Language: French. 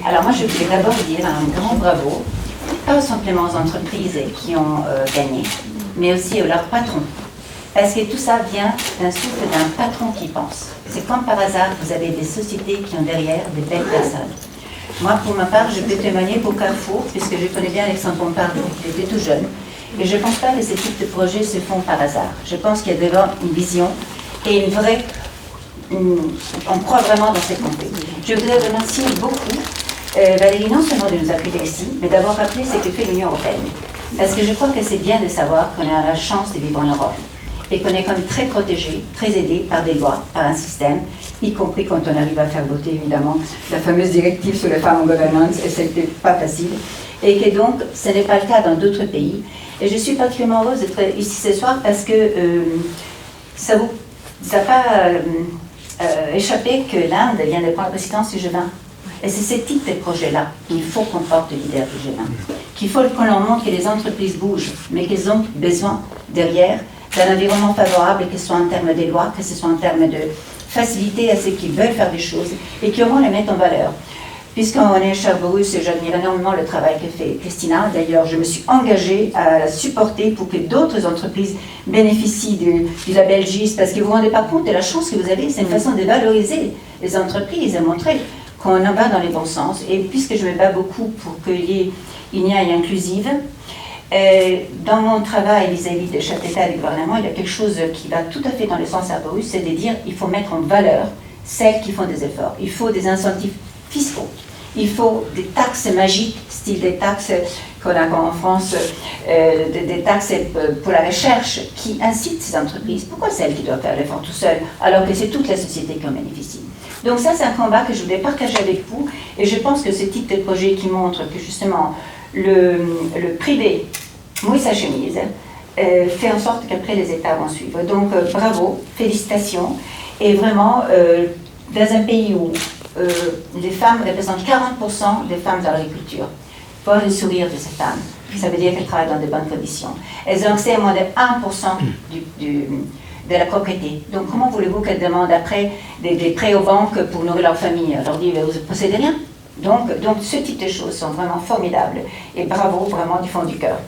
Alors moi, je voulais d'abord dire un grand bravo, pas simplement aux entreprises qui ont gagné, mais aussi à leurs patrons. Parce que tout ça vient d'un souffle d'un patron qui pense. C'est comme par hasard, vous avez des sociétés qui ont derrière des belles personnes. Moi, pour ma part, je peux témoigner pour Carrefour, puisque je connais bien Alexandre Bompard depuis qu'il était tout jeune. Et je ne pense pas que ces types de projets se font par hasard. Je pense qu'il y a devant une vision et une vraie... on croit vraiment dans ce qu'on fait. Je voudrais remercier beaucoup Valérie, non seulement de nous appeler ici, mais d'avoir rappelé ce que fait l'Union européenne. Parce que je crois que c'est bien de savoir qu'on a la chance de vivre en Europe. Et qu'on est quand même très protégé, très aidé par des lois, par un système, y compris quand on arrive à faire voter, évidemment, la fameuse directive sur les femmes en gouvernance, et c'était pas facile. Et que donc, ce n'est pas le cas dans d'autres pays. Et je suis particulièrement heureuse d'être ici ce soir parce que ça vous n'a pas échappé que l'Inde vient de prendre la présidence du G20. Et c'est ce type de projet-là qu'il faut qu'on porte le leader du G20. Qu'il faut qu'on leur montre que les entreprises bougent, mais qu'elles ont besoin derrière d'un environnement favorable, que ce soit en termes des lois, que ce soit en termes de facilité à ceux qui veulent faire des choses et qui au moins les mettent en valeur. Puisqu'on est cher Borus, j'admire énormément le travail que fait Christina. D'ailleurs, je me suis engagée à la supporter pour que d'autres entreprises bénéficient du label GIS, parce que vous ne vous rendez pas compte de la chance que vous avez. C'est une façon de valoriser les entreprises, de montrer qu'on en va dans les bons sens. Et puisque je me bats beaucoup pour qu'il y ait une IA inclusive, dans mon travail vis-à-vis de chaque État et du gouvernement, il y a quelque chose qui va tout à fait dans le sens Arborus, c'est de dire qu'il faut mettre en valeur celles qui font des efforts. Il faut des incentives fiscaux. Il faut des taxes magiques, style des taxes qu'on a en France, des taxes pour la recherche, qui incitent ces entreprises. Pourquoi celles qui doivent faire l'effort tout seules, alors que c'est toute la société qui en bénéficie? Donc ça, c'est un combat que je voulais partager avec vous, et je pense que ce type de projet qui montre que justement le privé mouille sa chemise, fait en sorte qu'après les États vont suivre. Donc bravo, félicitations, et vraiment, dans un pays où les femmes représentent 40% des femmes dans l'agriculture, voir le sourire de ces femmes, ça veut dire qu'elles travaillent dans de bonnes conditions. Elles ont accès à moins de 1% de la propriété. Donc comment voulez-vous qu'elles demandent après des prêts aux banques pour nourrir leur famille? On leur dit, vous ne possédez rien. Donc ce type de choses sont vraiment formidables. Et bravo, vraiment, du fond du cœur.